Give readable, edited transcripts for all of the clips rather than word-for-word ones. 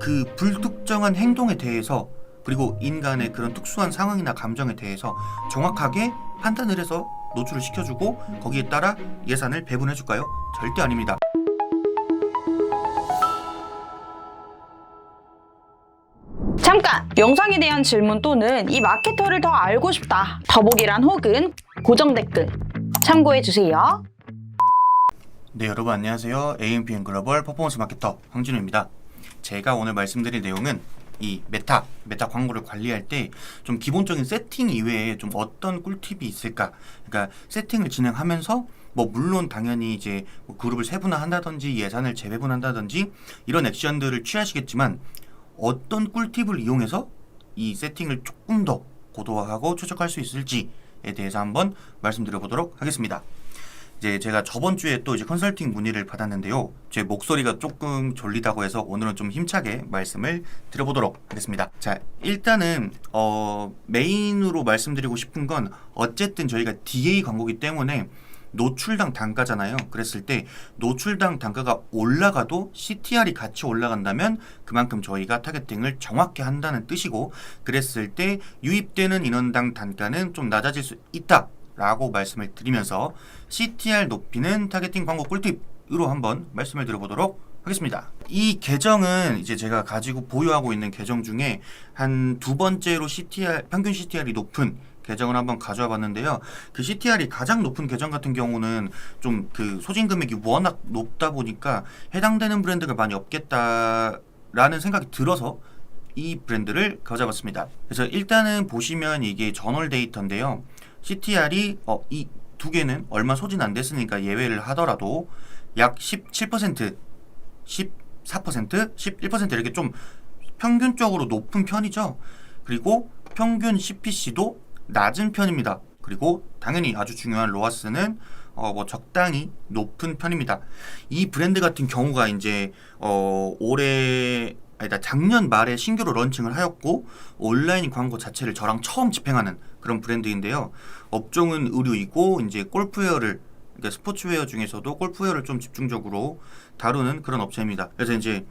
그 불특정한 행동에 대해서 그리고 인간의 그런 특수한 상황이나 감정에 대해서 정확하게 판단을 해서 노출을 시켜주고 거기에 따라 예산을 배분해줄까요? 절대 아닙니다. 잠깐! 영상에 대한 질문 또는 이 마케터를 더 알고 싶다. 더보기란 혹은 고정 댓글 참고해주세요. 네, 여러분 안녕하세요. AMPN 글로벌 퍼포먼스 마케터 황진우입니다. 제가 오늘 말씀드릴 내용은 이 메타 광고를 관리할 때 좀 기본적인 세팅 이외에 좀 어떤 꿀팁이 있을까? 그러니까 세팅을 진행하면서 뭐 물론 당연히 이제 뭐 그룹을 세분화한다든지 예산을 재배분한다든지 이런 액션들을 취하시겠지만 어떤 꿀팁을 이용해서 이 세팅을 조금 더 고도화하고 최적화할 수 있을지에 대해서 한번 말씀드려 보도록 하겠습니다. 이제 제가 저번 주에 또 이제 컨설팅 문의를 받았는데요. 제 목소리가 조금 졸리다고 해서 오늘은 좀 힘차게 말씀을 드려보도록 하겠습니다. 자, 일단은 메인으로 말씀드리고 싶은 건 어쨌든 저희가 DA 광고기 때문에 노출당 단가잖아요. 그랬을 때 노출당 단가가 올라가도 CTR이 같이 올라간다면 그만큼 저희가 타겟팅을 정확히 한다는 뜻이고, 그랬을 때 유입되는 인원당 단가는 좀 낮아질 수 있다 라고 말씀을 드리면서 CTR 높이는 타겟팅 광고 꿀팁으로 한번 말씀을 드려보도록 하겠습니다. 이 계정은 이제 제가 가지고 보유하고 있는 계정 중에 한 두 번째로 평균 CTR이 높은 계정을 한번 가져와 봤는데요. 그 CTR이 가장 높은 계정 같은 경우는 좀 그 소진 금액이 워낙 높다 보니까 해당되는 브랜드가 많이 없겠다라는 생각이 들어서 이 브랜드를 가져봤습니다. 그래서 일단은 보시면 이게 전월 데이터인데요. CTR이 이 두 개는 얼마 소진 안 됐으니까 예외를 하더라도 약 17%, 14%, 11% 이렇게 좀 평균적으로 높은 편이죠. 그리고 평균 CPC도 낮은 편입니다. 그리고 당연히 아주 중요한 로아스는 뭐 적당히 높은 편입니다. 이 브랜드 같은 경우가 이제 작년 말에 신규로 런칭을 하였고 온라인 광고 자체를 저랑 처음 집행하는 그런 브랜드인데요. 업종은 의류이고 이제 골프웨어를, 그러니까 스포츠웨어 중에서도 골프웨어를 좀 집중적으로 다루는 그런 업체입니다. 그래서 이제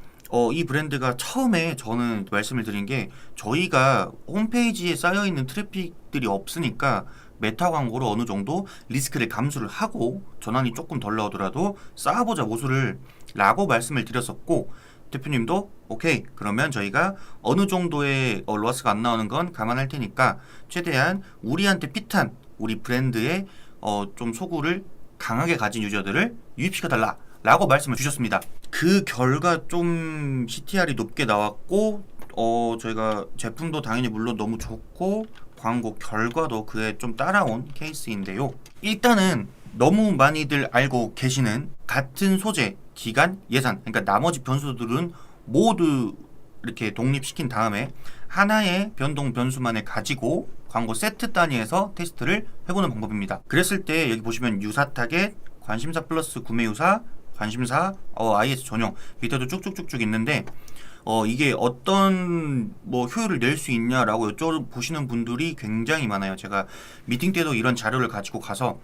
이 브랜드가 처음에 저는 말씀을 드린 게 저희가 홈페이지에 쌓여있는 트래픽들이 없으니까 메타 광고로 어느 정도 리스크를 감수를 하고 전환이 조금 덜 나오더라도 쌓아보자 모수를 라고 말씀을 드렸었고, 대표님도 오케이 그러면 저희가 어느 정도의 로아스가 안 나오는 건 감안할 테니까 최대한 우리한테 핏한 우리 브랜드의 좀 소구를 강하게 가진 유저들을 유입시켜달라 라고 말씀을 주셨습니다. 그 결과 좀 CTR이 높게 나왔고 저희가 제품도 당연히 물론 너무 좋고 광고 결과도 그에 좀 따라온 케이스인데요. 일단은 너무 많이들 알고 계시는 같은 소재, 기간, 예산, 그러니까 나머지 변수들은 모두 이렇게 독립시킨 다음에 하나의 변수만을 가지고 광고 세트 단위에서 테스트를 해보는 방법입니다. 그랬을 때 여기 보시면 유사 타겟, 관심사 플러스 구매 유사, 관심사, IS 전용 밑에도 쭉쭉쭉쭉 있는데 이게 어떤 뭐 효율을 낼 수 있냐라고 여쭤보시는 분들이 굉장히 많아요. 제가 미팅 때도 이런 자료를 가지고 가서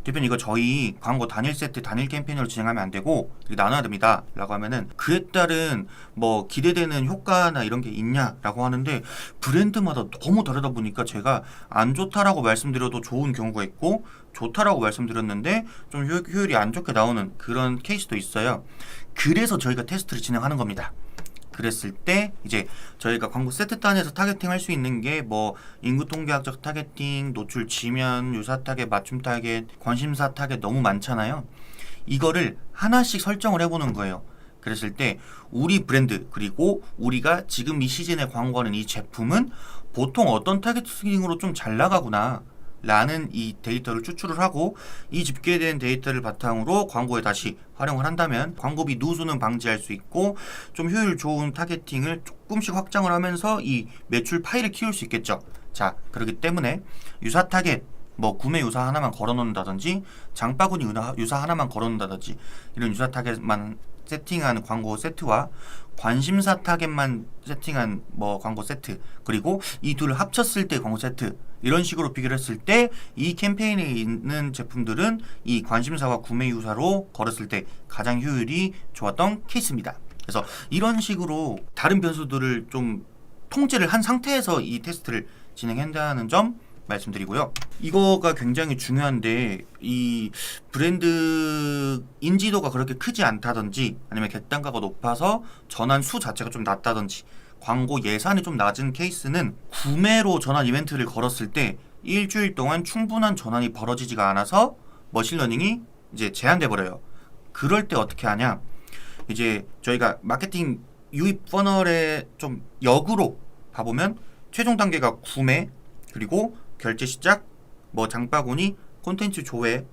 대표님 이거 저희 광고 단일 세트 단일 캠페인으로 진행하면 안 되고 나눠야 됩니다 라고 하면은 그에 따른 뭐 기대되는 효과나 이런 게 있냐라고 하는데 브랜드마다 너무 다르다 보니까 제가 안 좋다라고 말씀드려도 좋은 경우가 있고 좋다라고 말씀드렸는데 좀 효율이 안 좋게 나오는 그런 케이스도 있어요. 그래서 저희가 테스트를 진행하는 겁니다. 그랬을 때 이제 저희가 광고 세트 단에서 타겟팅 할 수 있는 게 뭐 인구 통계학적 타겟팅, 노출 지면, 유사 타겟, 맞춤 타겟, 관심사 타겟 너무 많잖아요. 이거를 하나씩 설정을 해보는 거예요. 그랬을 때 우리 브랜드 그리고 우리가 지금 이 시즌에 광고하는 이 제품은 보통 어떤 타겟팅으로 좀 잘 나가구나 라는 이 데이터를 추출을 하고 이 집계된 데이터를 바탕으로 광고에 다시 활용을 한다면 광고비 누수는 방지할 수 있고 좀 효율 좋은 타겟팅을 조금씩 확장을 하면서 이 매출 파이를 키울 수 있겠죠. 자, 그렇기 때문에 유사 타겟 뭐 구매 유사 하나만 걸어놓는다든지 장바구니 유사 하나만 걸어놓는다든지 이런 유사 타겟만 세팅한 광고 세트와 관심사 타겟만 세팅한 뭐 광고 세트, 그리고 이 둘을 합쳤을 때 광고 세트, 이런 식으로 비교를 했을 때 이 캠페인에 있는 제품들은 이 관심사와 구매 유사로 걸었을 때 가장 효율이 좋았던 케이스입니다. 그래서 이런 식으로 다른 변수들을 좀 통제를 한 상태에서 이 테스트를 진행한다는 점 말씀드리고요. 이거가 굉장히 중요한데 이 브랜드 인지도가 그렇게 크지 않다든지 아니면 객단가가 높아서 전환 수 자체가 좀 낮다든지 광고 예산이 좀 낮은 케이스는 구매로 전환 이벤트를 걸었을 때 일주일 동안 충분한 전환이 벌어지지가 않아서 머신러닝이 이제 제한돼 버려요. 그럴 때 어떻게 하냐? 이제 저희가 마케팅 유입 퍼널에 좀 역으로 봐보면 최종 단계가 구매, 그리고 결제 시작, 뭐 장바구니, 콘텐츠 조회,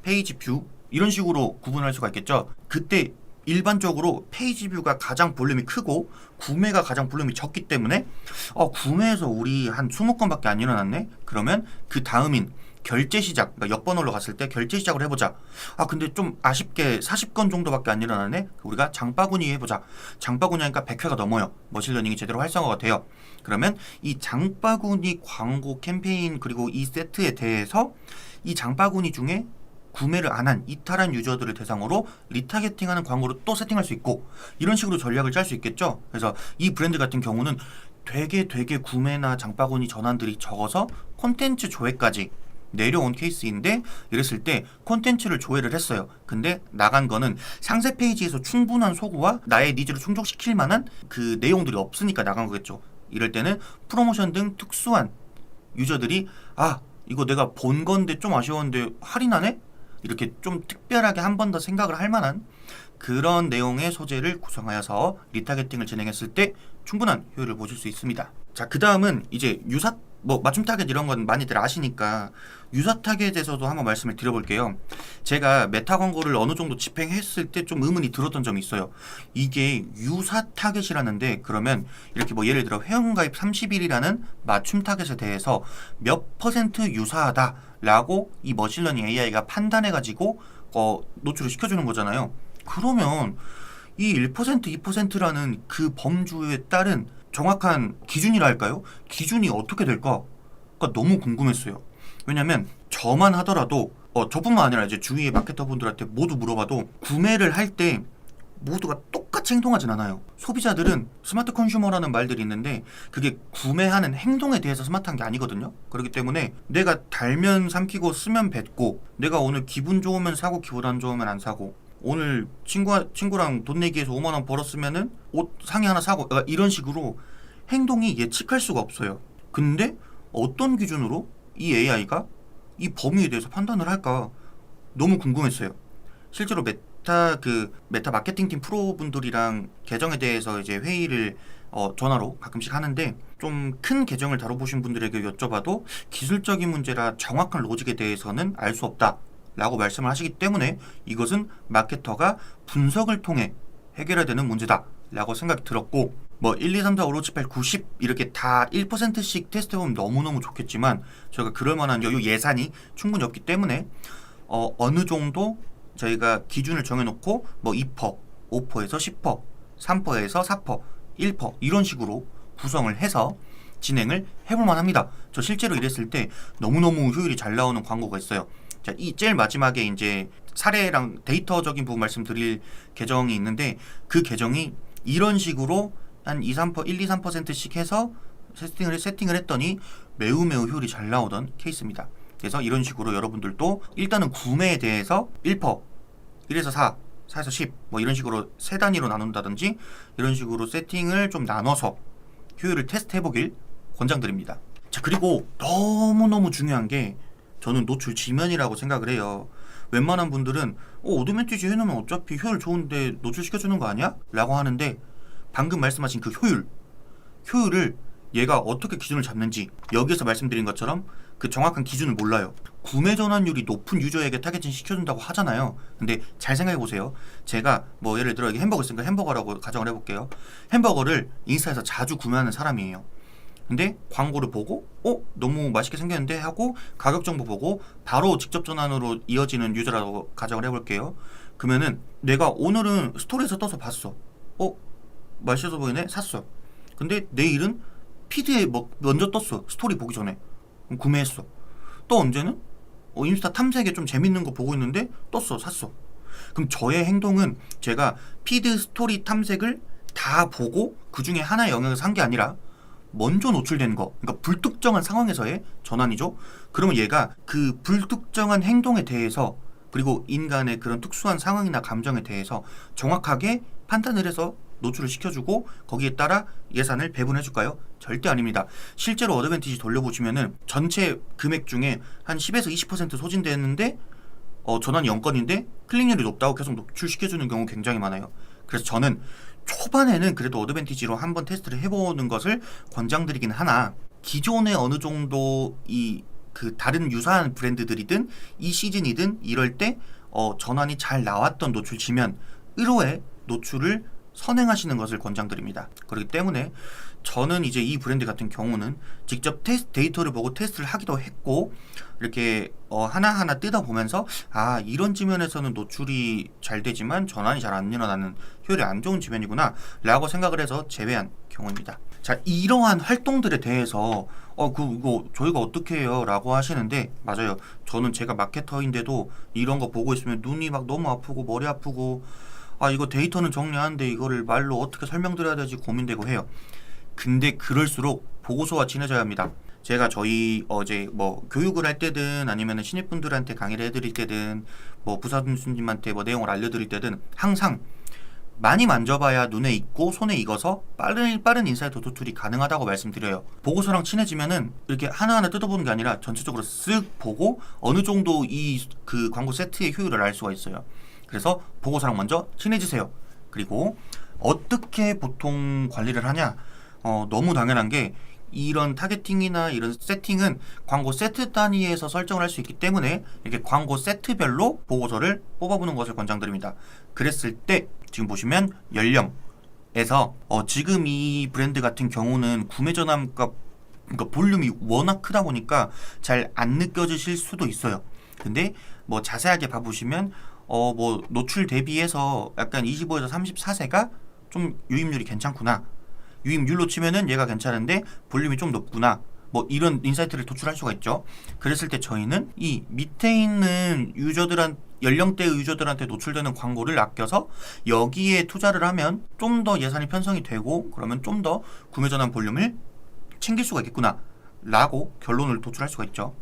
페이지 뷰 이런 식으로 구분할 수가 있겠죠. 그때 일반적으로 페이지 뷰가 가장 볼륨이 크고 구매가 가장 볼륨이 적기 때문에 구매에서 우리 한 20건밖에 안 일어났네? 그러면 그 다음인 결제 시작, 그러니까 역번호로 갔을 때 결제 시작을 해보자. 근데 좀 아쉽게 40건 정도밖에 안 일어나네? 우리가 장바구니 해보자. 장바구니 하니까 100회가 넘어요. 머신러닝이 제대로 활성화가 돼요. 그러면 이 장바구니 광고 캠페인 그리고 이 세트에 대해서 이 장바구니 중에 구매를 안 한 이탈한 유저들을 대상으로 리타겟팅하는 광고로 또 세팅할 수 있고 이런 식으로 전략을 짤 수 있겠죠. 그래서 이 브랜드 같은 경우는 되게 구매나 장바구니 전환들이 적어서 콘텐츠 조회까지 내려온 케이스인데 이랬을 때 콘텐츠를 조회를 했어요. 근데 나간 거는 상세 페이지에서 충분한 소구와 나의 니즈를 충족시킬 만한 그 내용들이 없으니까 나간 거겠죠. 이럴 때는 프로모션 등 특수한 유저들이 이거 내가 본 건데 좀 아쉬웠는데 할인하네? 이렇게 좀 특별하게 한 번 더 생각을 할 만한 그런 내용의 소재를 구성하여서 리타겟팅을 진행했을 때 충분한 효율을 보실 수 있습니다. 자, 그 다음은 이제 유사 맞춤 타겟 이런 건 많이들 아시니까 유사 타겟에서도 한번 말씀을 드려볼게요. 제가 메타 광고를 어느 정도 집행했을 때 좀 의문이 들었던 점이 있어요. 이게 유사 타겟이라는데 그러면 이렇게 예를 들어 회원가입 30일이라는 맞춤 타겟에 대해서 몇 퍼센트 유사하다라고 이 머신러닝 AI가 판단해가지고 노출을 시켜주는 거잖아요. 그러면 이 1%, 2%라는 그 범주에 따른 정확한 기준이라 할까요? 기준이 어떻게 될까? 그러니까 너무 궁금했어요. 왜냐면 저만 하더라도 저뿐만 아니라 이제 주위의 마케터분들한테 모두 물어봐도 구매를 할 때 모두가 똑같이 행동하진 않아요. 소비자들은 스마트 컨슈머라는 말들이 있는데 그게 구매하는 행동에 대해서 스마트한 게 아니거든요. 그렇기 때문에 내가 달면 삼키고 쓰면 뱉고 내가 오늘 기분 좋으면 사고 기분 안 좋으면 안 사고 오늘 친구랑 돈 내기해서 5만 원 벌었으면은 옷 상의 하나 사고 이런 식으로 행동이 예측할 수가 없어요. 근데 어떤 기준으로 이 AI가 이 범위에 대해서 판단을 할까 너무 궁금했어요. 실제로 메타 마케팅팀 프로분들이랑 계정에 대해서 이제 회의를 전화로 가끔씩 하는데 좀 큰 계정을 다뤄보신 분들에게 여쭤봐도 기술적인 문제라 정확한 로직에 대해서는 알 수 없다 라고 말씀을 하시기 때문에 이것은 마케터가 분석을 통해 해결해야 되는 문제다 라고 생각이 들었고 1, 2, 3, 4, 5, 6, 7, 8, 90 이렇게 다 1%씩 테스트해보면 너무너무 좋겠지만 저희가 그럴 만한 여유 예산이 충분히 없기 때문에 어느 정도 저희가 기준을 정해놓고 2%, 5%에서 10%, 3%에서 4%, 1% 이런 식으로 구성을 해서 진행을 해볼만 합니다. 저 실제로 이랬을 때 너무너무 효율이 잘 나오는 광고가 있어요. 자, 이 제일 마지막에 이제 사례랑 데이터적인 부분 말씀드릴 계정이 있는데 그 계정이 이런 식으로 한 1, 2, 3%씩 해서 세팅을 했더니 매우 효율이 잘 나오던 케이스입니다. 그래서 이런 식으로 여러분들도 일단은 구매에 대해서 1%, 1에서 4, 4에서 10 이런 식으로 세 단위로 나눈다든지 이런 식으로 세팅을 좀 나눠서 효율을 테스트해보길 권장드립니다. 자, 그리고 너무너무 중요한 게 저는 노출 지면이라고 생각을 해요. 웬만한 분들은 오토매티지 해놓으면 어차피 효율 좋은데 노출시켜주는 거 아니야? 라고 하는데 방금 말씀하신 그 효율을 얘가 어떻게 기준을 잡는지 여기에서 말씀드린 것처럼 그 정확한 기준을 몰라요. 구매 전환율이 높은 유저에게 타겟팅 시켜준다고 하잖아요. 근데 잘 생각해보세요. 제가 예를 들어 여기 햄버거 있으니까 햄버거라고 가정을 해볼게요. 햄버거를 인스타에서 자주 구매하는 사람이에요. 근데 광고를 보고 너무 맛있게 생겼는데 하고 가격 정보 보고 바로 직접 전환으로 이어지는 유저라고 가정을 해볼게요. 그러면은 내가 오늘은 스토리에서 떠서 봤어. 맛있어 보이네? 샀어. 근데 내일은 피드에 먼저 떴어. 스토리 보기 전에. 그럼 구매했어. 또 언제는 인스타 탐색에 좀 재밌는 거 보고 있는데 떴어. 샀어. 그럼 저의 행동은 제가 피드 스토리 탐색을 다 보고 그 중에 하나의 영역을 산 게 아니라 먼저 노출된 거, 그러니까 불특정한 상황에서의 전환이죠. 그러면 얘가 그 불특정한 행동에 대해서 그리고 인간의 그런 특수한 상황이나 감정에 대해서 정확하게 판단을 해서 노출을 시켜주고 거기에 따라 예산을 배분해줄까요? 절대 아닙니다. 실제로 어드밴티지 돌려보시면은 전체 금액 중에 한 10에서 20% 소진되는데 전환이 0건인데 클릭률이 높다고 계속 노출시켜주는 경우 굉장히 많아요. 그래서 저는 초반에는 그래도 어드밴티지로 한번 테스트를 해보는 것을 권장드리긴 하나, 기존에 어느 정도 그 다른 유사한 브랜드들이든 이 시즌이든 이럴 때 전환이 잘 나왔던 노출치면 의로의 노출을 선행하시는 것을 권장드립니다. 그렇기 때문에 저는 이제 이 브랜드 같은 경우는 직접 데이터를 보고 테스트를 하기도 했고, 이렇게 하나하나 뜯어보면서 이런 지면에서는 노출이 잘 되지만 전환이 잘 안 일어나는 효율이 안 좋은 지면이구나 라고 생각을 해서 제외한 경우입니다. 자, 이러한 활동들에 대해서 이거 저희가 어떻게 해요? 라고 하시는데, 맞아요. 저는 제가 마케터인데도 이런 거 보고 있으면 눈이 막 너무 아프고 머리 아프고, 이거 데이터는 정리하는데 이거를 말로 어떻게 설명드려야 될지 고민되고 해요. 근데 그럴수록 보고서와 친해져야 합니다. 제가 저희 어제 교육을 할 때든 아니면 신입분들한테 강의를 해드릴 때든 부사 교수님한테 내용을 알려드릴 때든 항상 많이 만져봐야 눈에 익고 손에 익어서 빠른 인사이트 도출이 가능하다고 말씀드려요. 보고서랑 친해지면은 이렇게 하나하나 뜯어보는 게 아니라 전체적으로 쓱 보고 어느 정도 그 광고 세트의 효율을 알 수가 있어요. 그래서 보고서랑 먼저 친해지세요. 그리고 어떻게 보통 관리를 하냐? 너무 당연한 게, 이런 타겟팅이나 이런 세팅은 광고 세트 단위에서 설정을 할 수 있기 때문에 이렇게 광고 세트별로 보고서를 뽑아보는 것을 권장드립니다. 그랬을 때 지금 보시면 연령에서 지금 이 브랜드 같은 경우는 구매 전환값, 그러니까 볼륨이 워낙 크다 보니까 잘 안 느껴지실 수도 있어요. 근데 자세하게 봐보시면 노출 대비해서 약간 25에서 34세가 좀 유입률이 괜찮구나, 유입률로 치면은 얘가 괜찮은데 볼륨이 좀 높구나, 이런 인사이트를 도출할 수가 있죠. 그랬을 때 저희는 이 밑에 있는 연령대의 유저들한테 노출되는 광고를 아껴서 여기에 투자를 하면 좀 더 예산이 편성이 되고, 그러면 좀 더 구매 전환 볼륨을 챙길 수가 있겠구나 라고 결론을 도출할 수가 있죠.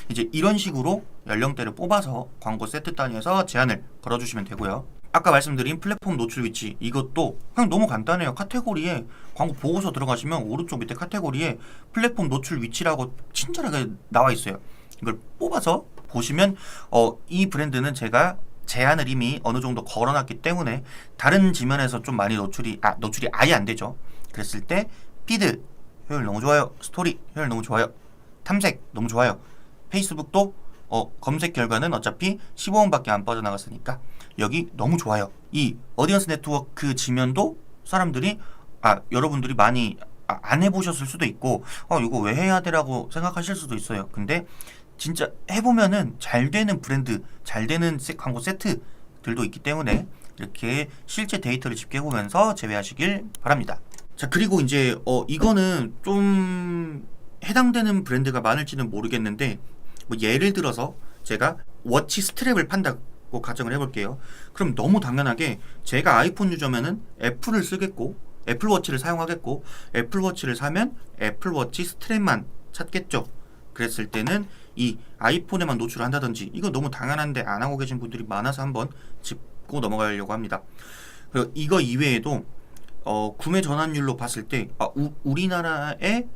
이제 이런 식으로 연령대를 뽑아서 광고 세트 단위에서 제한을 걸어주시면 되고요. 아까 말씀드린 플랫폼 노출 위치, 이것도 그냥 너무 간단해요. 카테고리에 광고 보고서 들어가시면 오른쪽 밑에 카테고리에 플랫폼 노출 위치라고 친절하게 나와 있어요. 이걸 뽑아서 보시면 이 브랜드는 제가 제한을 이미 어느 정도 걸어놨기 때문에 다른 지면에서 좀 많이 노출이 아예 안 되죠. 그랬을 때 피드 효율 너무 좋아요, 스토리 효율 너무 좋아요, 탐색 너무 좋아요, 페이스북도 검색 결과는 어차피 15원밖에 안 빠져나갔으니까 여기 너무 좋아요. 이 어디언스 네트워크 지면도 사람들이 여러분들이 많이 안 해보셨을 수도 있고 이거 왜 해야 되라고 생각하실 수도 있어요. 근데 진짜 해보면은 잘 되는 브랜드, 잘 되는 광고 세트들도 있기 때문에 이렇게 실제 데이터를 집계해보면서 제외하시길 바랍니다. 자, 그리고 이제 이거는 좀 해당되는 브랜드가 많을지는 모르겠는데, 예를 들어서 제가 워치 스트랩을 판다고 가정을 해볼게요. 그럼 너무 당연하게 제가 아이폰 유저면은 애플을 쓰겠고 애플워치를 사용하겠고, 애플워치를 사면 애플워치 스트랩만 찾겠죠. 그랬을 때는 이 아이폰에만 노출을 한다든지, 이거 너무 당연한데 안 하고 계신 분들이 많아서 한번 짚고 넘어가려고 합니다. 그리고 이거 이외에도 구매 전환율로 봤을 때 우리나라의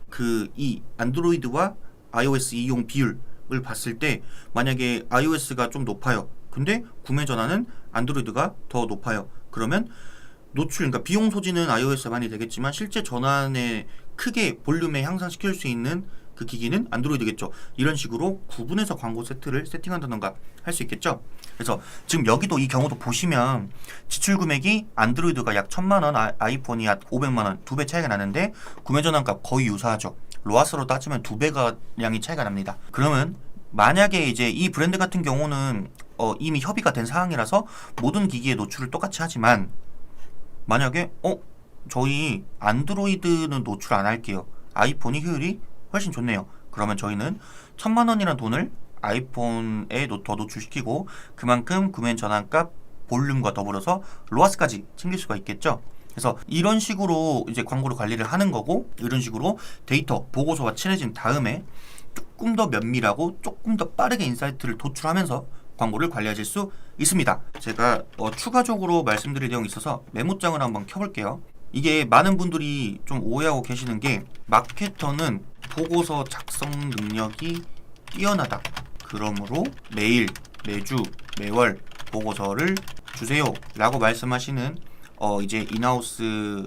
이 안드로이드와 iOS 이용 비율을 봤을 때 만약에 iOS가 좀 높아요. 근데 구매 전환은 안드로이드가 더 높아요. 그러면 그러니까 비용 소지는 iOS가 많이 되겠지만 실제 전환에 크게 볼륨에 향상시킬 수 있는 그 기기는 안드로이드겠죠. 이런 식으로 구분해서 광고 세트를 세팅한다던가 할 수 있겠죠. 그래서 지금 여기도 이 경우도 보시면 지출 금액이 안드로이드가 약 1000만원, 아이폰이 약 500만원, 2배 차이가 나는데 구매 전환값 거의 유사하죠. 로아스로 따지면 2배가량이 차이가 납니다. 그러면 만약에 이제 이 브랜드 같은 경우는 이미 협의가 된 사항이라서 모든 기기에 노출을 똑같이 하지만, 만약에 저희 안드로이드는 노출 안 할게요, 아이폰이 효율이 훨씬 좋네요. 그러면 저희는 1000만원이라는 돈을 아이폰에 더 노출시키고 그만큼 구매 전환값 볼륨과 더불어서 로아스까지 챙길 수가 있겠죠. 그래서 이런 식으로 이제 광고를 관리를 하는 거고, 이런 식으로 데이터 보고서와 친해진 다음에 조금 더 면밀하고 조금 더 빠르게 인사이트를 도출하면서 광고를 관리하실 수 있습니다. 제가 추가적으로 말씀드릴 내용이 있어서 메모장을 한번 켜볼게요. 이게 많은 분들이 좀 오해하고 계시는 게, 마케터는 보고서 작성 능력이 뛰어나다, 그러므로 매일, 매주, 매월 보고서를 주세요 라고 말씀하시는 이제 인하우스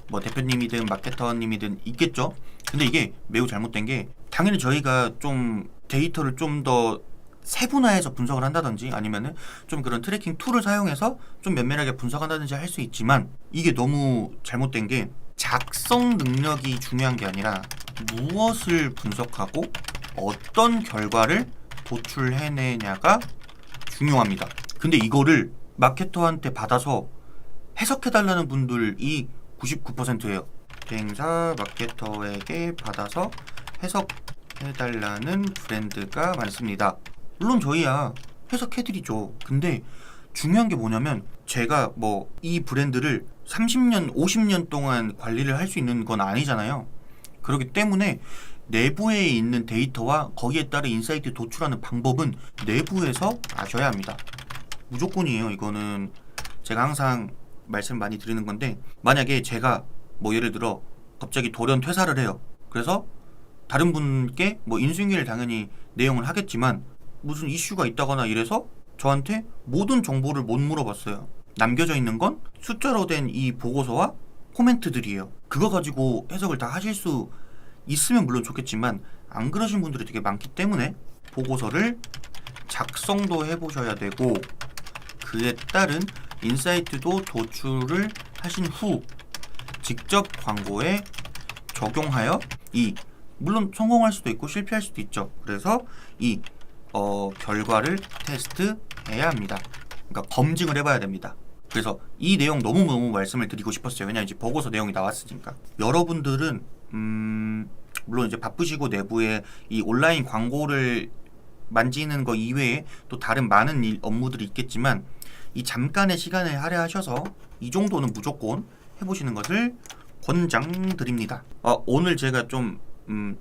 뭐 대표님이든 마케터님이든 있겠죠. 근데 이게 매우 잘못된 게, 당연히 저희가 좀 데이터를 좀 더 세분화해서 분석을 한다든지 아니면은 좀 그런 트래킹 툴을 사용해서 좀 면밀하게 분석한다든지 할 수 있지만, 이게 너무 잘못된 게, 작성 능력이 중요한 게 아니라 무엇을 분석하고 어떤 결과를 도출해내냐가 중요합니다. 근데 이거를 마케터한테 받아서 해석해달라는 분들이 99%예요. 대행사 마케터에게 받아서 해석해달라는 브랜드가 많습니다. 물론 저희야 해석해드리죠. 근데 중요한 게 뭐냐면, 제가 뭐 이 브랜드를 30년, 50년 동안 관리를 할 수 있는 건 아니잖아요. 그렇기 때문에 내부에 있는 데이터와 거기에 따른 인사이트 도출하는 방법은 내부에서 아셔야 합니다. 무조건이에요. 이거는 제가 항상 말씀 많이 드리는 건데, 만약에 제가 뭐 예를 들어 갑자기 돌연 퇴사를 해요. 그래서 다른 분께 뭐 인수인계를 당연히 내용을 하겠지만, 무슨 이슈가 있다거나 이래서 저한테 모든 정보를 못 물어봤어요. 남겨져 있는 건 숫자로 된 이 보고서와 코멘트들이에요. 그거 가지고 해석을 다 하실 수 있으면 물론 좋겠지만, 안 그러신 분들이 되게 많기 때문에 보고서를 작성도 해보셔야 되고, 그에 따른 인사이트도 도출을 하신 후 직접 광고에 적용하여 물론 성공할 수도 있고 실패할 수도 있죠. 그래서 이 결과를 테스트해야 합니다. 그러니까 검증을 해봐야 됩니다. 그래서 이 내용 너무너무 말씀을 드리고 싶었어요. 왜냐면 이제 보고서 내용이 나왔으니까. 여러분들은 물론 이제 바쁘시고 내부에 이 온라인 광고를 만지는 거 이외에 또 다른 많은 업무들이 있겠지만, 이 잠깐의 시간을 할애하셔서 이 정도는 무조건 해보시는 것을 권장드립니다. 오늘 제가 좀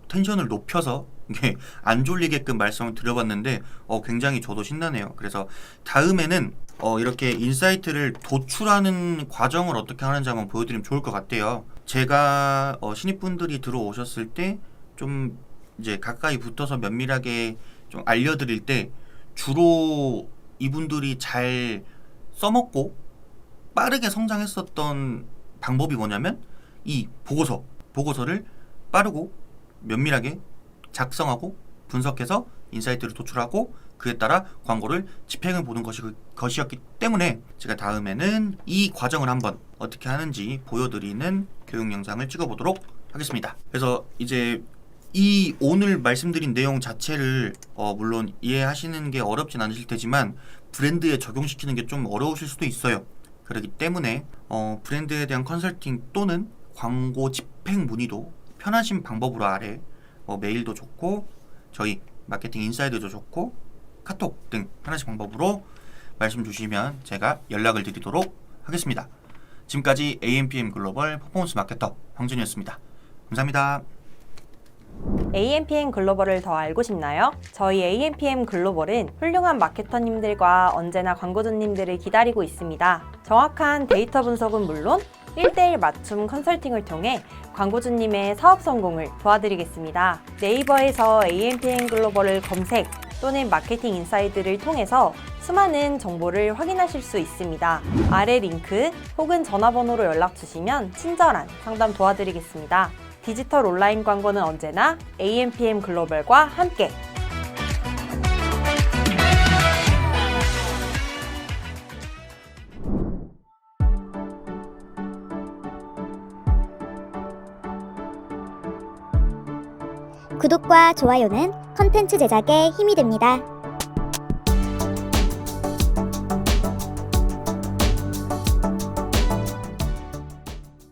텐션을 높여서 이게 안 졸리게끔 말씀을 드려봤는데 굉장히 저도 신나네요. 그래서 다음에는 이렇게 인사이트를 도출하는 과정을 어떻게 하는지 한번 보여드리면 좋을 것 같아요. 제가 신입분들이 들어오셨을 때 좀 이제 가까이 붙어서 면밀하게 좀 알려드릴 때, 주로 이분들이 잘 써먹고 빠르게 성장했었던 방법이 뭐냐면, 이 보고서를 빠르고 면밀하게 작성하고 분석해서 인사이트를 도출하고 그에 따라 광고를 집행해 보는 것이었기 때문에, 제가 다음에는 이 과정을 한번 어떻게 하는지 보여드리는 교육 영상을 찍어보도록 하겠습니다. 그래서 이제 이 오늘 말씀드린 내용 자체를 물론 이해하시는 게 어렵진 않으실 테지만, 브랜드에 적용시키는 게 좀 어려우실 수도 있어요. 그렇기 때문에 브랜드에 대한 컨설팅 또는 광고 집행 문의도 편하신 방법으로 아래 메일도 좋고, 저희 마케팅 인사이드도 좋고, 카톡 등 편하신 방법으로 말씀 주시면 제가 연락을 드리도록 하겠습니다. 지금까지 AMPM 글로벌 퍼포먼스 마케터 황준이었습니다. 감사합니다. AMPM 글로벌을 더 알고 싶나요? 저희 AMPM 글로벌은 훌륭한 마케터님들과 언제나 광고주님들을 기다리고 있습니다. 정확한 데이터 분석은 물론 1:1 맞춤 컨설팅을 통해 광고주님의 사업 성공을 도와드리겠습니다. 네이버에서 AMPM 글로벌을 검색 또는 마케팅 인사이드를 통해서 수많은 정보를 확인하실 수 있습니다. 아래 링크 혹은 전화번호로 연락 주시면 친절한 상담 도와드리겠습니다. 디지털 온라인 광고는 언제나 AMPM 글로벌과 함께. 구독과 좋아요는 컨텐츠 제작에 힘이 됩니다.